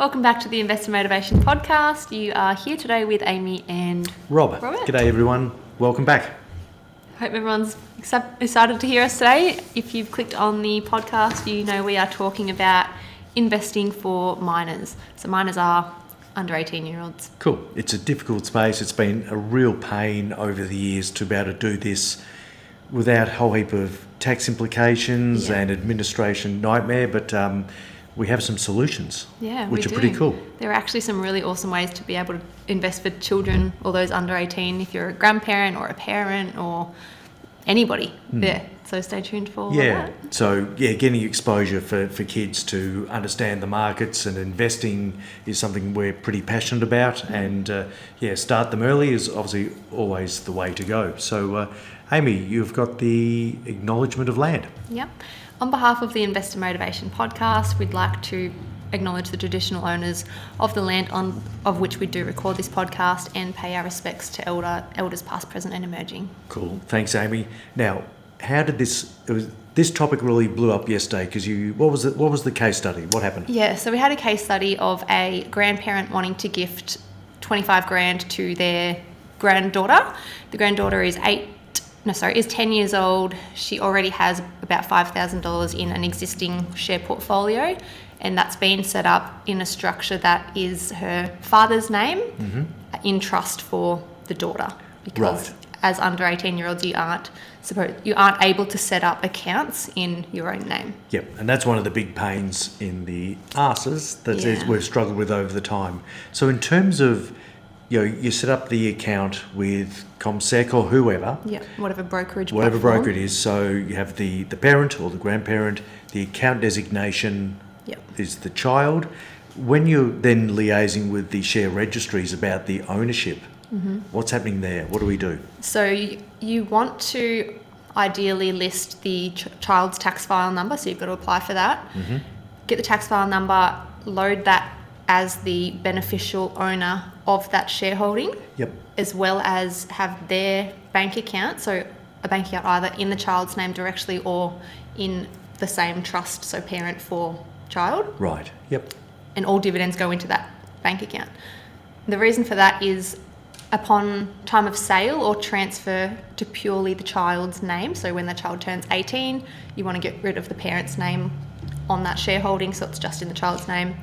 Welcome back to the Investor Motivation Podcast. You are here today with Amy and Robert. G'day everyone. Welcome back. Hope everyone's excited to hear us today. If you've clicked on the podcast, you know we are talking about investing for minors. So minors are under 18-year-olds. Cool. It's a difficult space. It's been a real pain over the years to be able to do this without a whole heap of tax implications and administration nightmare, but we have some solutions, which are pretty cool. There are actually some really awesome ways to be able to invest for children or those under 18 if you're a grandparent or a parent or anybody. So stay tuned for all that. So getting exposure for kids to understand the markets and investing is something we're pretty passionate about, and start them early is obviously always the way to go. So Amy, you've got the acknowledgement of land. Yep. On behalf of the Investor Motivation Podcast, we'd like to acknowledge the traditional owners of the land of which we do record this podcast and pay our respects to elders past, present and emerging. Cool. Thanks, Amy. Now, how did this topic really blew up yesterday? Because what was the case study? What happened? Yeah, so we had a case study of a grandparent wanting to gift $25,000 to their granddaughter. The granddaughter is 10 years old. She already has about $5,000 in an existing share portfolio, and that's been set up in a structure that is her father's name in trust for the daughter. Because as under 18-year-olds, you aren't able to set up accounts in your own name. Yep, and that's one of the big pains in the arses that we've struggled with over the time. So in terms of, you set up the account with CommSec or whoever. Yeah, whatever brokerage broker it is. So you have the parent or the grandparent, the account designation is the child. When you're then liaising with the share registries about the ownership, what's happening there? What do we do? So you want to ideally list the child's tax file number, so you've got to apply for that. Get the tax file number, load that as the beneficial owner of that shareholding, as well as have their bank account, so a bank account either in the child's name directly or in the same trust, so parent for child. Right, And all dividends go into that bank account. The reason for that is upon time of sale or transfer to purely the child's name, so when the child turns 18, you want to get rid of the parent's name on that shareholding, so it's just in the child's name.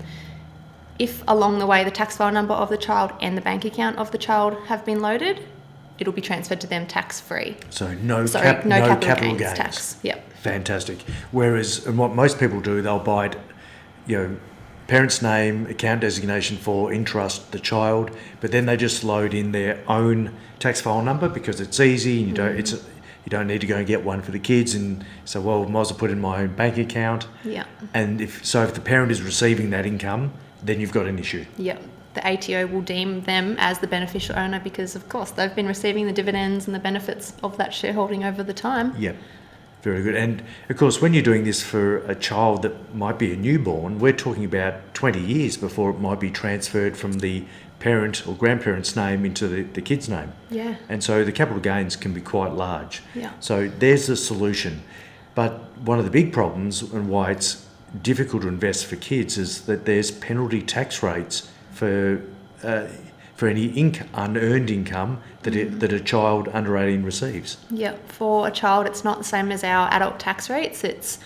If along the way the tax file number of the child and the bank account of the child have been loaded, it'll be transferred to them tax-free. So no capital gains tax. Fantastic. Whereas, and what most people do, they'll buy parent's name, account designation for in trust the child, but then they just load in their own tax file number because it's easy. And you don't need to go and get one for the kids, and so might as well put in my own bank account. And if the parent is receiving that income, then you've got an issue. The ATO will deem them as the beneficial owner because, of course, they've been receiving the dividends and the benefits of that shareholding over the time. Very good. And, of course, when you're doing this for a child that might be a newborn, we're talking about 20 years before it might be transferred from the parent or grandparent's name into the kid's name. And so the capital gains can be quite large. So there's a solution. But one of the big problems and why it's difficult to invest for kids is that there's penalty tax rates for any unearned income that a child under 18 receives. For a child, it's not the same as our adult tax rates. It's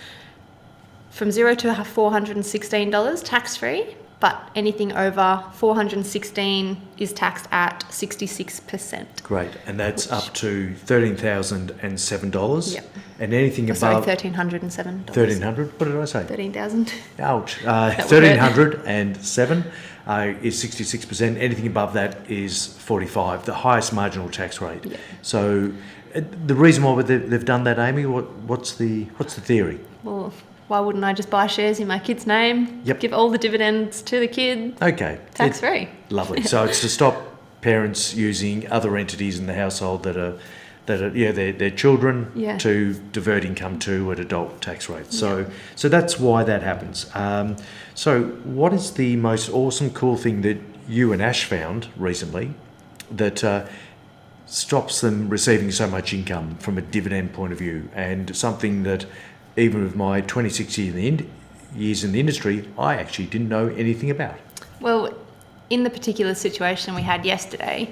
from $0 to $416 tax-free, but anything over $416 is taxed at 66%. Great, and that's up to $13,007. And anything above $1,307. $1,300. What did I say? 13,000. Ouch. $1,307 is 66%. Anything above that is 45%, the highest marginal tax rate. So the reason why they've done that, Amy, what's the theory? Well, why wouldn't I just buy shares in my kid's name? Give all the dividends to the kid. Okay. Tax free. Lovely. So it's to stop parents using other entities in the household that are their children to divert income to at adult tax rates. So that's why that happens. So what is the most awesome, cool thing that you and Ash found recently that stops them receiving so much income from a dividend point of view, and something that even with my 26 years in the industry, I actually didn't know anything about? Well, in the particular situation we had yesterday,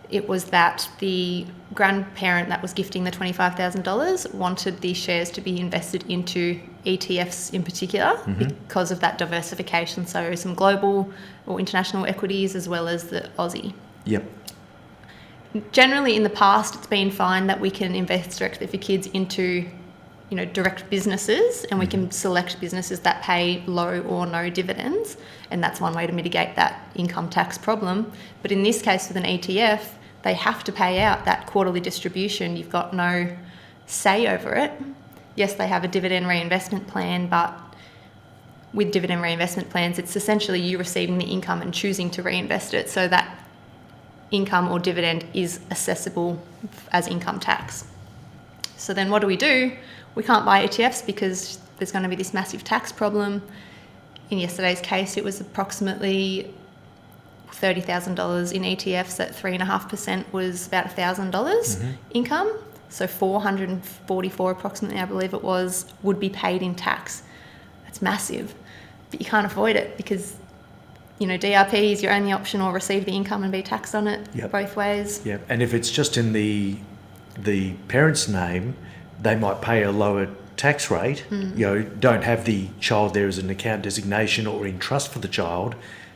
it was that the grandparent that was gifting the $25,000 wanted the shares to be invested into ETFs in particular because of that diversification. So some global or international equities as well as the Aussie. Yep. Generally, in the past, it's been fine that we can invest directly for kids into, direct businesses, and we can select businesses that pay low or no dividends, and that's one way to mitigate that income tax problem. But in this case, with an ETF, they have to pay out that quarterly distribution. You've got no say over it. Yes, they have a dividend reinvestment plan, but with dividend reinvestment plans, it's essentially you receiving the income and choosing to reinvest it, so that income or dividend is assessable as income tax. So then what do? We can't buy ETFs because there's going to be this massive tax problem. In yesterday's case, it was approximately $30,000 in ETFs at 3.5% was about $1,000 income. So 444 approximately, I believe it was, would be paid in tax. That's massive, but you can't avoid it because DRP is your only option, or receive the income and be taxed on it both ways. Yeah, and if it's just in the parent's name, they might pay a lower tax rate. Don't have the child there as an account designation or in trust for the child,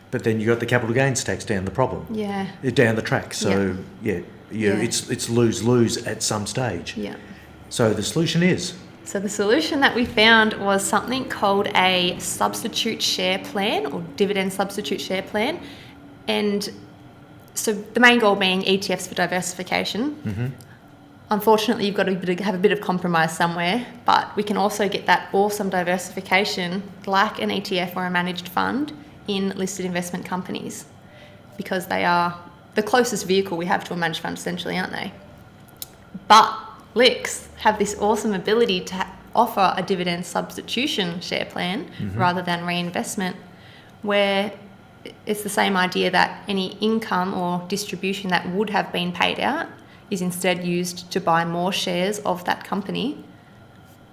but then you got the capital gains tax down the problem. Yeah. Down the track. So it's lose at some stage. Yeah. So the solution is. So the solution that we found was something called a substitute share plan, or dividend substitute share plan. And so the main goal being ETFs for diversification. Unfortunately, you've got to have a bit of compromise somewhere, but we can also get that awesome diversification like an ETF or a managed fund in listed investment companies, because they are the closest vehicle we have to a managed fund essentially, aren't they? But LICs have this awesome ability to offer a dividend substitution share plan rather than reinvestment, where it's the same idea that any income or distribution that would have been paid out is instead used to buy more shares of that company,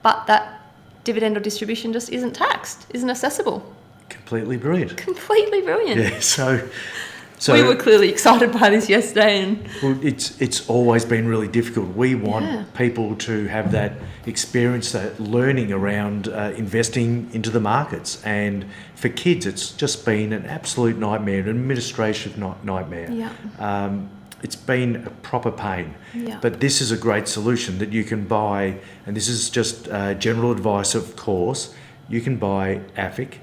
but that dividend or distribution just isn't taxed, isn't assessable. Completely brilliant. Yeah, so we were clearly excited by this yesterday, and it's always been really difficult. We want people to have that experience, that learning around investing into the markets, and for kids, it's just been an absolute nightmare, an administrative nightmare. Yeah. It's been a proper pain. Yeah. But this is a great solution that you can buy, and this is just general advice, of course. You can buy AFIC,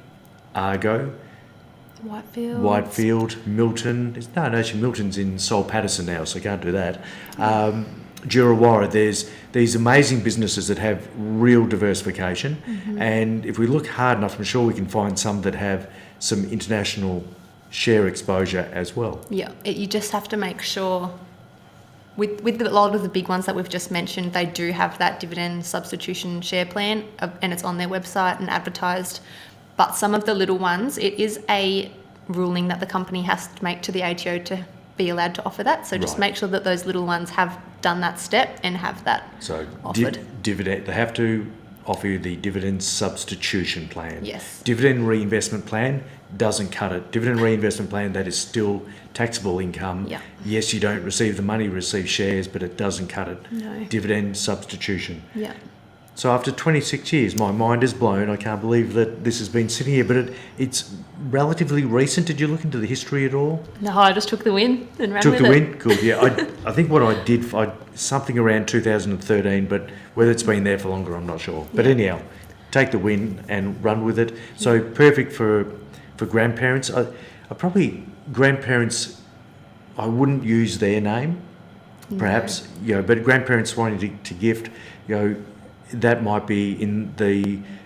Argo, Whitefield, Milton. Actually, Milton's in Sol Patterson now, so I can't do that. Durawarra. There's these amazing businesses that have real diversification, and if we look hard enough, I'm sure we can find some that have some international share exposure as well. Yeah, you just have to make sure with a lot of the big ones that we've just mentioned, they do have that dividend substitution share plan, and it's on their website and advertised. But some of the little ones, it is a ruling that the company has to make to the ATO to be allowed to offer that. So just make sure that those little ones have done that step and have that offered. Dividend, they have to offer you the dividend substitution plan. Yes. Dividend reinvestment plan doesn't cut it. Dividend reinvestment plan, that is still taxable income. Yeah. Yes, you don't receive the money, you receive shares, but it doesn't cut it. No. Dividend substitution. Yeah. So after 26 years, my mind is blown. I can't believe that this has been sitting here, but it's relatively recent. Did you look into the history at all? No, I just took the win and ran with it. Took the win? Good, yeah. I think what I did, something around 2013, but whether it's been there for longer, I'm not sure. But anyhow, take the win and run with it. So perfect for grandparents. Grandparents, I wouldn't use their name, perhaps, but grandparents wanting to gift, that might be in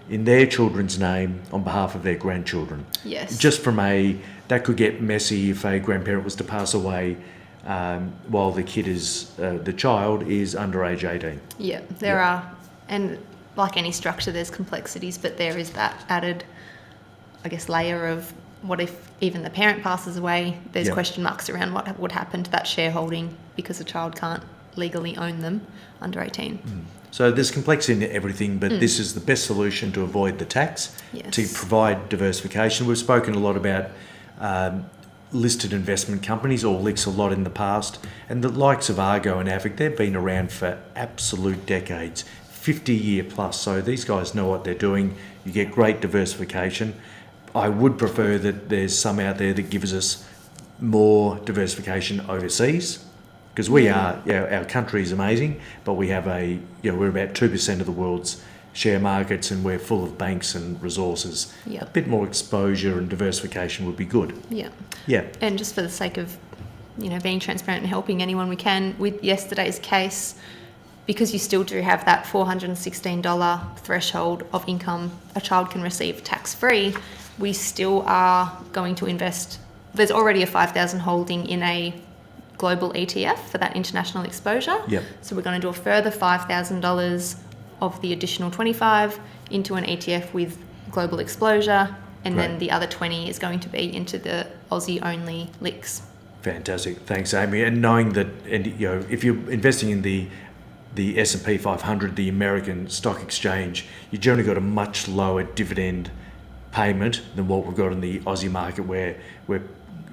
their children's name on behalf of their grandchildren. Yes. Just that could get messy if a grandparent was to pass away while the child is under age 18. Yeah, there are, and like any structure, there's complexities, but there is that added, layer of what if even the parent passes away? There's question marks around what would happen to that shareholding because the child can't legally own them under 18. So there's complexity in everything, but this is the best solution to avoid the tax, to provide diversification. We've spoken a lot about listed investment companies, or LICs a lot in the past, and the likes of Argo and AFIC, they've been around for absolute decades, 50-year plus. So these guys know what they're doing. You get great diversification. I would prefer that there's some out there that gives us more diversification overseas, because we are, our country is amazing, but we have we're about 2% of the world's share markets, and we're full of banks and resources. Yep. A bit more exposure and diversification would be good. Yeah. Yeah. And just for the sake of, being transparent and helping anyone we can, with yesterday's case, because you still do have that $416 threshold of income a child can receive tax-free, we still are going to invest. There's already a 5,000 holding in a global ETF for that international exposure. Yep. So we're going to do a further $5,000 of the additional 25 into an ETF with global exposure, and Great. then the other 20 is going to be into the Aussie-only LICs. Fantastic. Thanks, Amy. And knowing that, if you're investing in the S&P 500, the American stock exchange, you generally got a much lower dividend payment than what we've got in the Aussie market, where we're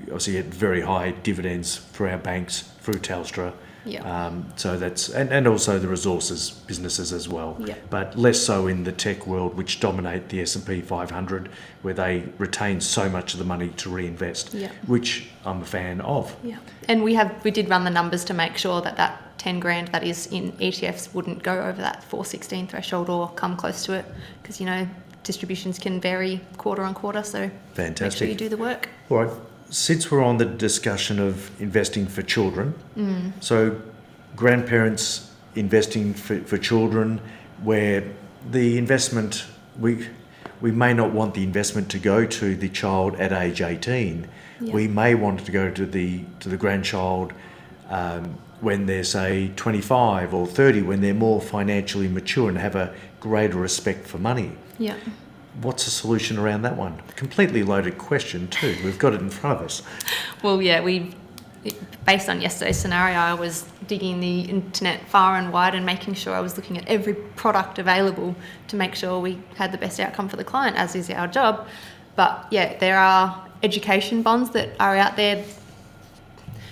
obviously at very high dividends for our banks through Telstra. Yeah. So that's, and also the resources businesses as well. Yeah. But less so in the tech world, which dominate the S&P 500, where they retain so much of the money to reinvest, Yeah. which I'm a fan of. Yeah. And we did run the numbers to make sure that 10 grand that is in ETFs wouldn't go over that 416 threshold or come close to it, because, distributions can vary quarter on quarter. So Fantastic. make sure you do the work. All right. Since we're on the discussion of investing for children, so grandparents investing for children, where the investment, we may not want the investment to go to the child at age 18. Yeah. We may want it to go to the grandchild when they're, say, 25 or 30, when they're more financially mature and have a greater respect for money. Yeah. What's the solution around that one? Completely loaded question too. We've got it in front of us. Well, yeah, based on yesterday's scenario, I was digging the internet far and wide and making sure I was looking at every product available to make sure we had the best outcome for the client, as is our job. But yeah, there are education bonds that are out there,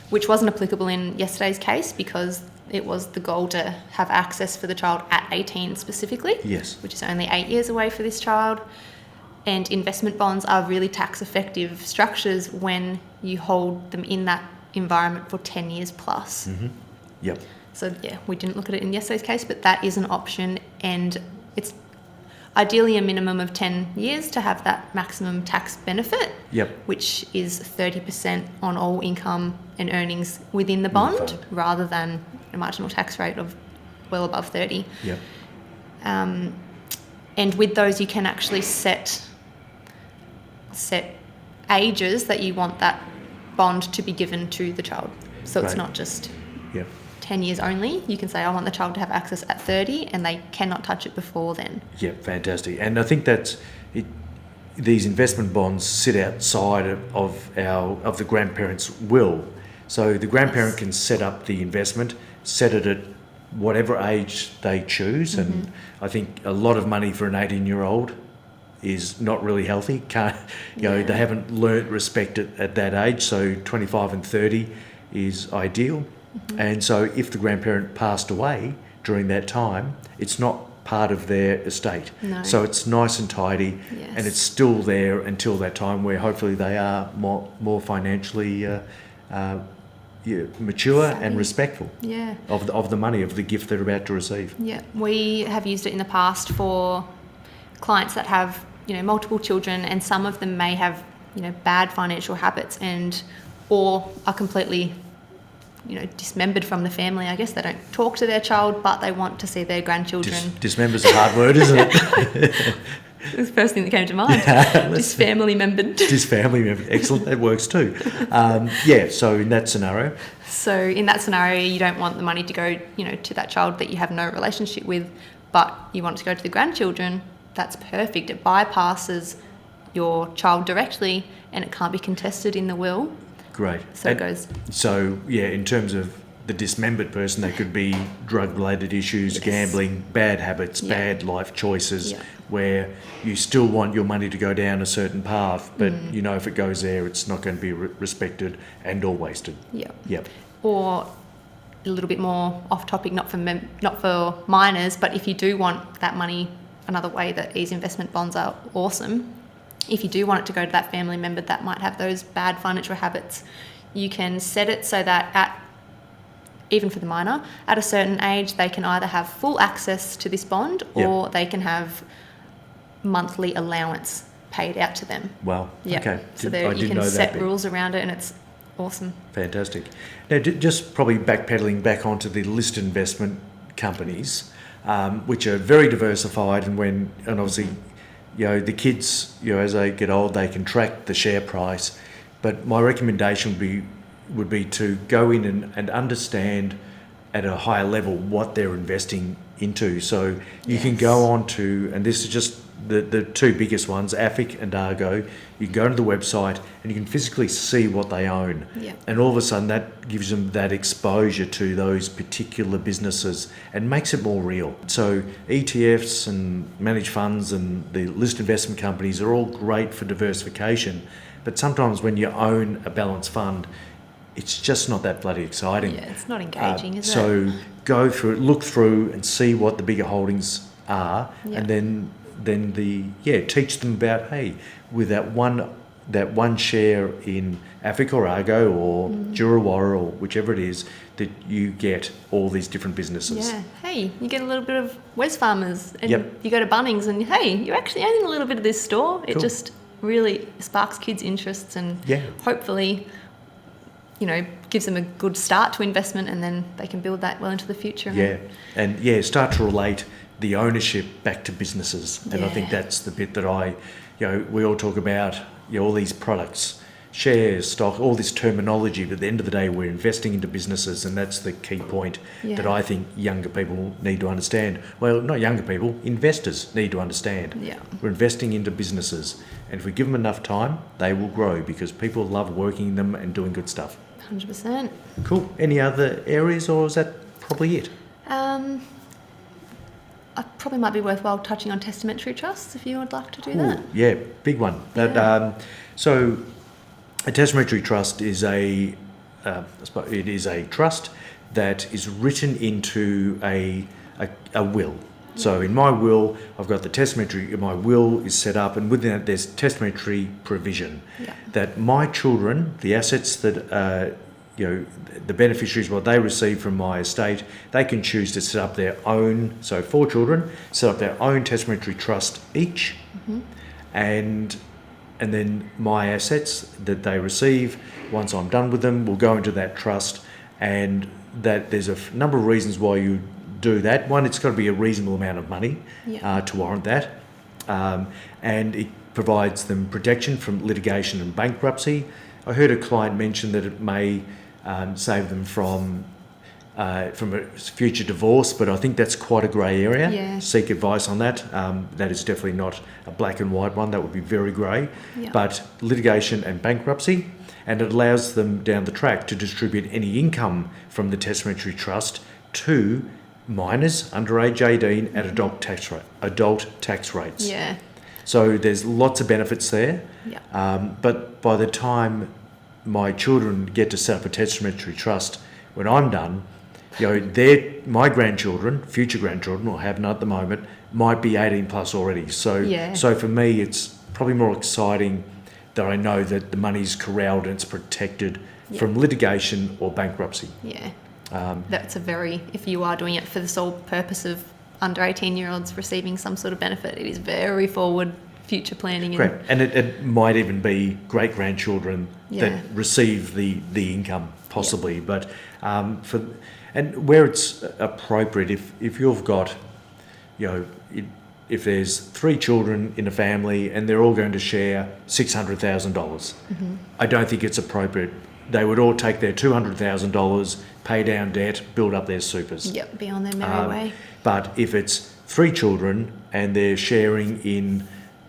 which wasn't applicable in yesterday's case because it was the goal to have access for the child at 18 specifically. Yes. Which is only 8 years away for this child. And investment bonds are really tax effective structures when you hold them in that environment for 10 years plus. Mm-hmm. Yep. So yeah, we didn't look at it in yesterday's case, but that is an option, and it's ideally a minimum of 10 years to have that maximum tax benefit. Yep. Which is 30% on all income and earnings within the bond, rather than a marginal tax rate of well above 30. Yep. And with those, you can actually set ages that you want that bond to be given to the child. So it's not just 10 years only. You can say, I want the child to have access at 30, and they cannot touch it before then. Yeah, fantastic. And I think that's it. These investment bonds sit outside of the grandparents' will. So the grandparent can set up the investment, set it at whatever age they choose. Mm-hmm. And I think a lot of money for an 18-year-old is not really healthy. They haven't learnt respect at that age. So 25 and 30 is ideal. Mm-hmm. And so if the grandparent passed away during that time, it's not part of their estate. No. So it's nice and tidy, yes. and it's still there until that time where hopefully they are more financially mature savvy. And respectful of the money, of the gift they're about to receive. Yeah, we have used it in the past for clients that have multiple children, and some of them may have bad financial habits or are completely dismembered from the family. I guess they don't talk to their child, but they want to see their grandchildren. Dismember's a hard word, isn't it? It's the first thing that came to mind. Disfamily membered. Disfamily membered. Excellent. That works too. So in that scenario. So in that scenario, you don't want the money to go, to that child that you have no relationship with, but you want it to go to the grandchildren. That's perfect. It bypasses your child directly, and it can't be contested in the will. Great. So it goes. So, in terms of the dismembered person. They could be drug-related issues, Yes. gambling, bad habits, Yeah. bad life choices, Yeah. where you still want your money to go down a certain path, but you know if it goes there, it's not going to be respected and or wasted. Yeah. Yep. Or a little bit more off topic, not for minors, but if you do want that money, another way that these investment bonds are awesome, if you do want it to go to that family member that might have those bad financial habits, you can set it so that even for the minor, at a certain age, they can either have full access to this bond or they can have monthly allowance paid out to them. Wow. Yep. Okay. So I you didn't can know set that. rules around it, and it's awesome. Fantastic. Now, just probably backpedaling back onto the listed investment companies, which are very diversified, and obviously, the kids, as they get old, they can track the share price. But my recommendation would be to go in and understand at a higher level what they're investing into. So you can go on to, and this is just the two biggest ones, AFIC and Argo. You can go to the website and you can physically see what they own. Yeah. And all of a sudden that gives them that exposure to those particular businesses and makes it more real. So ETFs and managed funds and the listed investment companies are all great for diversification. But sometimes when you own a balanced fund, it's just not that bloody exciting. Yeah, it's not engaging, is it? So go through it, look through and see what the bigger holdings are, Yeah. and then teach them about, hey, with that one share in AFIC or Argo or Durawarra or whichever it is, that you get all these different businesses. Yeah. Hey, you get a little bit of Wesfarmers, and Yep. you go to Bunnings, and hey, you're actually owning a little bit of this store. It Cool. just really sparks kids' interests, and Yeah. hopefully, gives them a good start to investment, and then they can build that well into the future. Start to relate the ownership back to businesses. And I think Yeah. that's the bit that we all talk about, all these products, shares, stock, all this terminology, but at the end of the day, we're investing into businesses, and that's the key point that Yeah. I think younger people need to understand. Well, not younger people, investors need to understand. Yeah. We're investing into businesses, and if we give them enough time, they will grow because people love working in them and doing good stuff. 100%. Cool. Any other areas, or is that probably it? I probably might be worthwhile touching on testamentary trusts if you would like to do that. Yeah, big one. So a testamentary trust is I suppose it is a trust that is written into a will. So in my will, I've got my will is set up, and within it there's testamentary provision that my children, the assets that the beneficiaries, what they receive from my estate, they can choose to set up their own. So 4 children set up their own testamentary trust each, and then my assets that they receive, once I'm done with them, will go into that trust. And that there's a number of reasons why you do that. One, it's got to be a reasonable amount of money to warrant that, and it provides them protection from litigation and bankruptcy. I heard a client mention that it may save them from a future divorce, but I think that's quite a grey area. Yeah. Seek advice on that. That is definitely not a black and white one. That would be very grey. Yeah. But litigation and bankruptcy, and it allows them down the track to distribute any income from the testamentary trust to minors under age 18 at adult tax rates. Yeah. So there's lots of benefits there. Yeah. But by the time my children get to set up a testamentary trust, when I'm done, my grandchildren, future grandchildren, or have none at the moment, might be 18 plus already. So for me, it's probably more exciting that I know that the money's corralled and it's protected from litigation or bankruptcy. Yeah. That's if you are doing it for the sole purpose of under 18-year-olds receiving some sort of benefit, it is very forward future planning. Correct. And it might even be great-grandchildren that receive the income, possibly. But where it's appropriate, if you've got, if there's 3 children in a family and they're all going to share $600,000, I don't think it's appropriate. They would all take their $200,000, pay down debt, build up their supers. Yep, be on their merry way. But if it's 3 children and they're sharing in,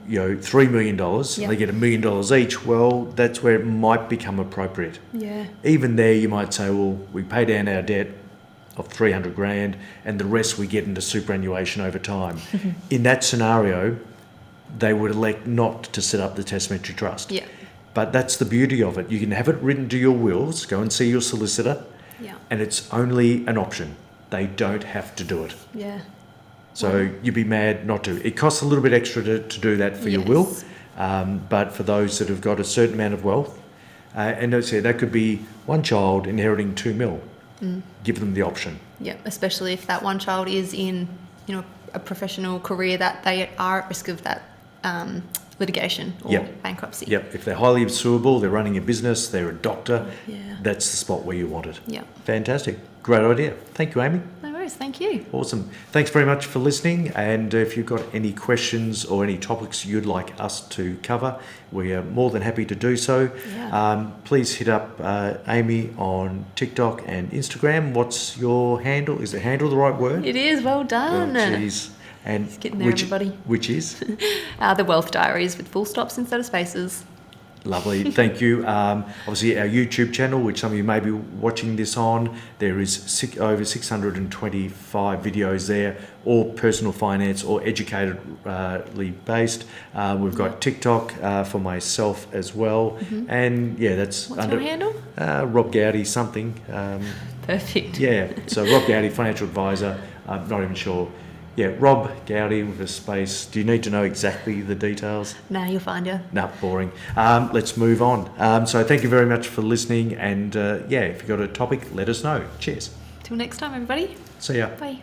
$3 million, Yep. and they get $1 million each, well, that's where it might become appropriate. Yeah. Even there, you might say, well, we pay down our debt of 300 grand and the rest we get into superannuation over time. In that scenario, they would elect not to set up the testamentary trust. Yeah. But that's the beauty of it. You can have it written to your wills, go and see your solicitor, Yeah. and it's only an option. They don't have to do it. Yeah. So you'd be mad not to. It costs a little bit extra to do that for your will, but for those that have got a certain amount of wealth, and as I said, that could be one child inheriting 2 mil. Give them the option. Yeah, especially if that one child is in, a professional career that they are at risk of that litigation or bankruptcy. Yep. If they're highly suable, they're running a business, they're a doctor, Yeah. that's the spot where you want it. Yeah. Fantastic. Great idea. Thank you, Amy. No worries. Thank you. Awesome. Thanks very much for listening. And if you've got any questions or any topics you'd like us to cover, we are more than happy to do so. Yeah. Please hit up Amy on TikTok and Instagram. What's your handle? Is the handle the right word? It is. Well done. Oh, geez. And It's getting there, everybody. Which is? The Wealth Diaries with full stops instead of spaces. Lovely, thank you. Obviously, our YouTube channel, which some of you may be watching this on, there is over 625 videos there, all personal finance or educatedly based. We've got TikTok for myself as well, and that's What's your handle? Rob Gowdy something. Perfect. Yeah, so Rob Gowdy, financial advisor. I'm not even sure. Yeah, Rob Gowdy with a space. Do you need to know exactly the details? No, you'll find you. No, boring. Let's move on. So thank you very much for listening. And if you've got a topic, let us know. Cheers. Till next time, everybody. See ya. Bye.